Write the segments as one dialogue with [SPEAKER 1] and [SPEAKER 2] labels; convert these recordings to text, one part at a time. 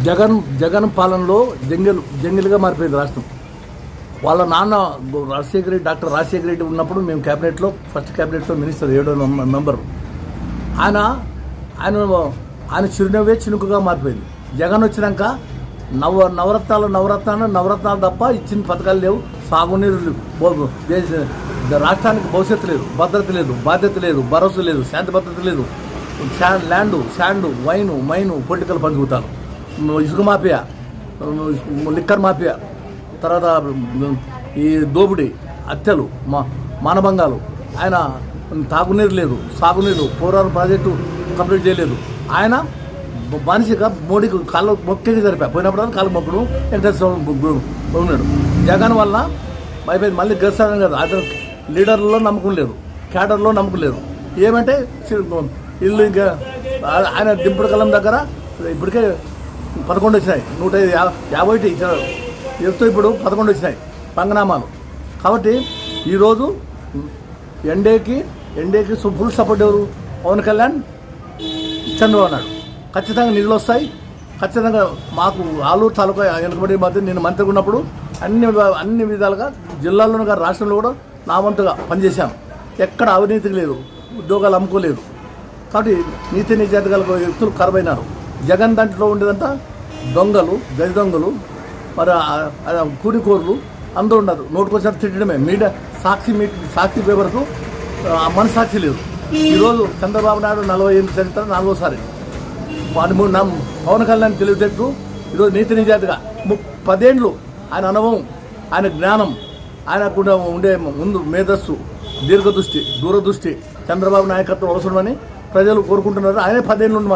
[SPEAKER 1] జగన్ పాలనలో జంగిల్గా మారిపోయింది రాష్ట్రం. వాళ్ళ నాన్న డాక్టర్ రాజశేఖర రెడ్డి ఉన్నప్పుడు మేము క్యాబినెట్లో ఫస్ట్ క్యాబినెట్లో మినిస్టర్ 7వ మెంబర్. ఆయన చిరునవ్వే చినుకుగా మారిపోయింది. జగన్ వచ్చినాక నవరత్నాలు తప్ప ఇచ్చిన పథకాలు లేవు. సాగునీరు రాష్ట్రానికి భవిష్యత్తు లేదు, భద్రత లేదు, బాధ్యత లేదు, భరోసా లేదు, శాంతి భద్రత లేదు. శాండు మైను పొలిటికల్ పంచుకుతారు. ఇసుక మాఫియా, లిక్కర్ మాఫియా, తర్వాత ఈ దోపిడీ, హత్యలు, మానభంగాలు. ఆయన తాగునీరు లేదు, సాగునీరు, పోరారం ప్రాజెక్టు కంప్లీట్ చేయలేదు. ఆయన మనిషిగా మోడీకి కాళ్ళు మొక్కేది జరిపా. పోయినప్పుడు కాళ్ళు మొక్కడు ఉన్నాడు. జగన్ వల్ల అయిపోయింది. మళ్ళీ గెలుస్తాడని కదా, అతను లీడర్లో నమ్మకం లేదు, క్యాడర్లో నమ్మకం లేదు. ఏమంటే ఇల్లు ఇంకా ఆయన దింపుడు కలం దగ్గర ఇప్పటికే 11 వచ్చినాయి. 150 ఇచ్చారు. చెప్తూ ఇప్పుడు 11 వచ్చినాయి పంగనామాలు. కాబట్టి ఈరోజు ఎన్డీఏకి ఫుల్ సపోర్ట్ ఎవరు? పవన్ కళ్యాణ్, చంద్రబాబు నాయుడు. ఖచ్చితంగా నిధులు వస్తాయి. ఖచ్చితంగా మాకు ఆలూరు తాలూకా వెనుకబడి మధ్య నేను మంత్రిగా ఉన్నప్పుడు అన్ని విధాలుగా జిల్లాలోనూ కానీ రాష్ట్రంలో కూడా నా వంతుగా పనిచేశాను. ఎక్కడ అవినీతికి లేదు, ఉద్యోగాలు అమ్ముకోలేదు. కాబట్టి నీతి నిజాయితీ గల వ్యక్తులు కరువైనారు. జగన్ దాంట్లో ఉండేదంతా దొంగలు, గది దొంగలు, మరి కూలికోరులు అందరూ ఉన్నారు. నోటుకొచ్చినట్టు తిట్టడమే. మీడియా సాక్షి పేపర్కు మనసాక్షి లేదు. ఈరోజు చంద్రబాబు నాయుడు 48 చరిత్ర 4వసారి. పవన్ కళ్యాణ్ తెలివితేటలు ఈరోజు నీతి నిజాయితీగా 10 ఏళ్ళు ఆయన అనుభవం, ఆయన జ్ఞానం, ఆయనకు ఉండే ముందు మేధస్సు, దీర్ఘదృష్టి, దూరదృష్టి చంద్రబాబు నాయకత్వం అవసరమని ప్రజలు కోరుకుంటున్నారు. ఆయనే 10 ఏళ్ళు ఉండి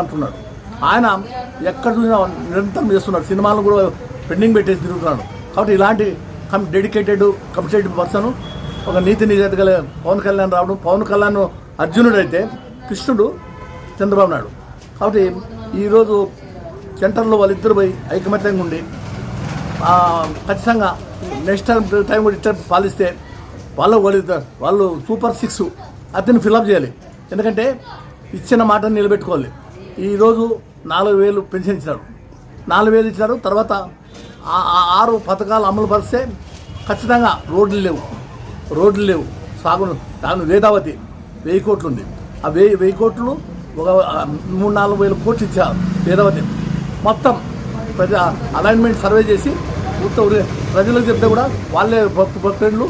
[SPEAKER 1] ఆయన ఎక్కడ చూసినా నిరంతరం చేస్తున్నాడు. సినిమాలను కూడా పెండింగ్ పెట్టేసి తిరుగుతున్నాడు. కాబట్టి ఇలాంటి డెడికేటెడ్ కమిటెడ్ పర్సన్, ఒక నీతి నిజాయితీ గల పవన్ కళ్యాణ్ రావడం. పవన్ కళ్యాణ్ అర్జునుడు అయితే కృష్ణుడు చంద్రబాబు నాయుడు. కాబట్టి ఈరోజు సెంటర్లో వాళ్ళిద్దరు పోయి ఐకమత్యంగా ఉండి ఖచ్చితంగా నెక్స్ట్ టైం కూడా ఇట్లా పాలిస్తే వాళ్ళు సూపర్ 6 అతన్ని ఫిలప్ చేయాలి. ఎందుకంటే ఇచ్చిన మాటను నిలబెట్టుకోవాలి. ఈరోజు 4,000 పెన్షన్ ఇచ్చినారు, 4,000 ఇచ్చినారు. తర్వాత 6 పథకాలు అమలు పరిస్తే ఖచ్చితంగా రోడ్లు లేవు. దాని వేదావతి 1000 కోట్లు ఉంది. ఆ 1000 కోట్లు ఒక 3-4 వేల కోట్లు ఇచ్చారు వేదావతి. మొత్తం అలైన్మెంట్ సర్వే చేసి ప్రజలకు చెప్తే కూడా వాళ్ళే భక్తులు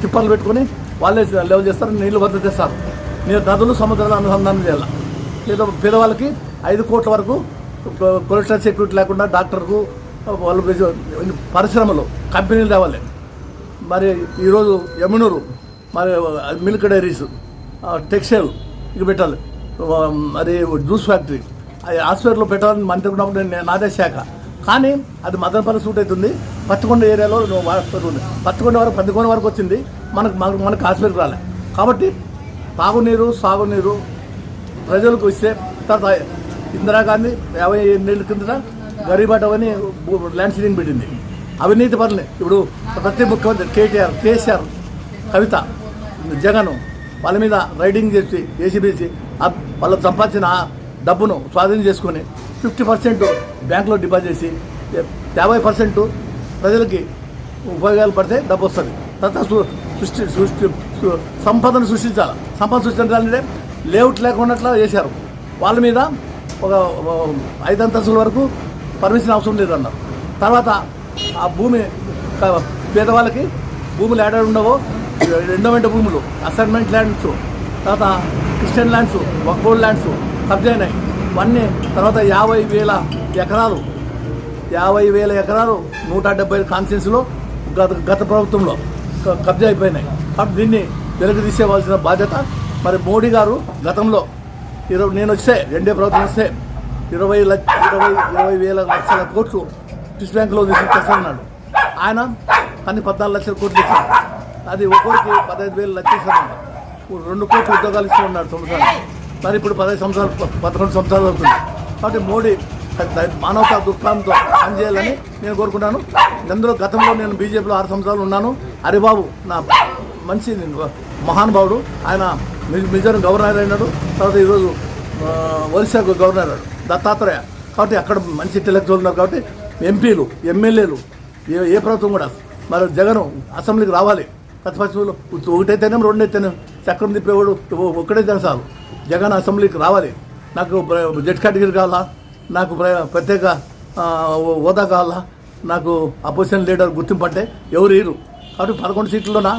[SPEAKER 1] టిప్పర్లు పెట్టుకొని వాళ్ళే లెవెల్ చేస్తారు, నీళ్లు భద్రత చేస్తారు. నదులు సముద్రాలు అనుసంధానం చేయాలి. లేదా పేదవాళ్ళకి 5 కోట్ల వరకు కొలెస్ట్రాల్ సెక్యూరిటీ లేకుండా డాక్టర్కు వాళ్ళు పరిశ్రమలు, కంపెనీలు తేవాలి. మరి ఈరోజు యమునూరు, మరి మిల్క్ డైరీస్, టెక్స్టైల్ ఇక పెట్టాలి. మరి జ్యూస్ ఫ్యాక్టరీ, హాస్పిటల్లో పెట్టాలని మంత్రి ఉన్నప్పుడు నాదే శాఖ. కానీ అది మదనపల్లి సూట్ అవుతుంది. పత్తికొండ ఏరియాలో పత్తికొండ వరకు 10 వరకు వచ్చింది. మనకు హాస్పిటల్ రాలే. కాబట్టి తాగునీరు, సాగునీరు ప్రజలకు ఇస్తే. తర్వాత ఇందిరాగాంధీ 58 ఏళ్ళ కిందట గరీబాట్ అని ల్యాండ్ సీలింగ్ పెట్టింది. అవినీతి పనులు ఇప్పుడు ప్రతి ముఖ్యమంత్రి కేసీఆర్, కవిత, జగన్ వాళ్ళ మీద రైడింగ్ చేసి ఏసీబీసీ వాళ్ళు సంపాదించిన డబ్బును స్వాధీనం చేసుకొని 50% బ్యాంకులో డిపాజిట్ చేసి 50% ప్రజలకి ఉపయోగాలు పడితే డబ్బు వస్తుంది. తర్వాత సంపదను సృష్టించాలి. సంపద సృష్టించాలంటే లేఅవుట్ లేకుండా చేశారు. వాళ్ళ మీద ఒక 5 అంతస్తుల వరకు పర్మిషన్ అవసరం లేదన్నారు. తర్వాత ఆ భూమి పేదవాళ్ళకి భూములు ఏడాడు ఉండవో ఎండోమెంట్ భూములు, అసైన్మెంట్ ల్యాండ్స్, తర్వాత క్రిస్టియన్ ల్యాండ్స్, వక్ఫ్ ల్యాండ్స్ కబ్జా అయినాయి. ఇవన్నీ తర్వాత 50,000 ఎకరాలు 170 కాన్స్టిట్యున్సీలో గత ప్రభుత్వంలో కబ్జా అయిపోయినాయి. కాబట్టి దీన్ని వెలుగు తీసేవాల్సిన బాధ్యత మరి మోడీ గారు గతంలో నేను వస్తే ఎన్డీఏ ప్రభుత్వం వస్తే 20,000 లక్షల కోట్లు స్విస్ బ్యాంకులో తీసుకొస్తున్నాడు. ఆయన కానీ 14 లక్షల కోట్లు ఇచ్చాడు. అది ఒక్కొక్కరికి 15,000 లక్షలు ఇస్తున్నాడు. 2 కోట్ల ఉద్యోగాలు ఇస్తూ ఉన్నాడు సంవత్సరానికి. మరి ఇప్పుడు 11 సంవత్సరాలు అవుతుంది. కాబట్టి మోడీ మానవతా దృక్పథంతో పనిచేయాలని నేను కోరుకుంటాను. అందులో గతంలో నేను బీజేపీలో 6 సంవత్సరాలు ఉన్నాను. హరిబాబు నా మంచి మహానుభావుడు. ఆయన మిజోరం గవర్నర్ అయినాడు. తర్వాత ఈరోజు ఒరిస్సా గవర్నర్ అయ్యాడు, దత్తాత్రేయ. కాబట్టి అక్కడ మంచి ఇంటెలెక్చువల్ ఉన్నారు కాబట్టి ఎంపీలు ఎమ్మెల్యేలు ఏ ప్రభుత్వం కూడా మరి జగన్ అసెంబ్లీకి రావాలి. ప్రతిపక్షంలో ఒకటైతేనే రెండైతేనే చక్రం తిప్పేవాడు ఒక్కడే చాలు. జగన్ అసెంబ్లీకి రావాలి. నాకు జడ్జ్ కేటగిరీ కావాలా, నాకు ప్రత్యేక హోదా కావాలా, నాకు అపోజిషన్ లీడర్ గుర్తింపు అంటే ఎవరు ఇరు. కాబట్టి 11 సీట్లలోనా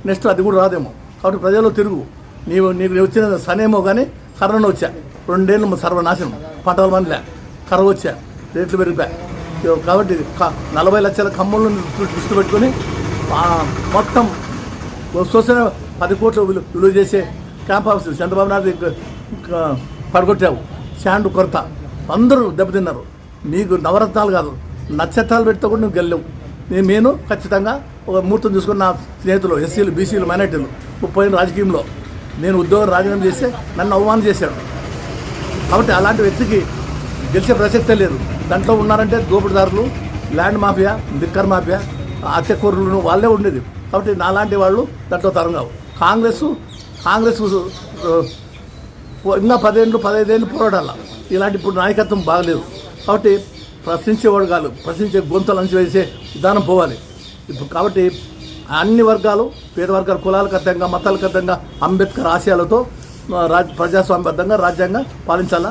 [SPEAKER 1] నెక్స్ట్ అది కూడా రాదేమో. కాబట్టి ప్రజల్లో తిరుగు. నీకు వచ్చిన సనేమో కానీ కరోనా వచ్చా 2 ఏళ్ళు సర్వనాశనం, పంటల మందిలే కరువు వచ్చా, రేట్లు పెరిగిపోయా. కాబట్టి 40 లక్షల ఖమ్మంలో దృష్టి పెట్టుకొని మొత్తం చూసిన 10 కోట్లు విలువ చేసే క్యాంప్ హౌస్ చంద్రబాబు నాయుడు పడగొట్టావు. శాండ్ కొరత, అందరూ దెబ్బతిన్నారు. నీకు నవరత్నాలు కాదు, నక్షత్రాలు పెడితే కూడా నువ్వు గెలవు. నేను ఖచ్చితంగా ఒక ముహూర్తం చూసుకుని నా స్నేహితులు ఎస్సీలు బీసీలు మైనార్టీలు 30 రాజకీయంలో నేను ఉద్యోగం రాజీనామా చేస్తే నన్ను అవమానం చేశాడు. కాబట్టి అలాంటి వ్యక్తికి గెలిచే ప్రసక్తే లేదు. దాంట్లో ఉన్నారంటే దోపిడీదారులు, ల్యాండ్ మాఫియా, లిక్కర్ మాఫియా, హత్యకూరులు వాళ్ళే ఉండేది. కాబట్టి నాలాంటి వాళ్ళు దాంట్లో తరం కావు. కాంగ్రెస్ ఇంకా 15 ఏళ్ళు పోరాడాల. ఇలాంటి ఇప్పుడు నాయకత్వం బాగలేదు. కాబట్టి ప్రశ్నించేవాడు కాదు, ప్రశ్నించే గొంతులు అంచివేసే విధానం పోవాలి ఇప్పుడు. కాబట్టి అన్ని వర్గాలు, పేద వర్గాలు, కులాలకు అతీతంగా, మతాలకు అతీతంగా అంబేద్కర్ ఆశయాలతో ప్రజాస్వామ్యబద్ధంగా రాజ్యాంగం పాలించాలా.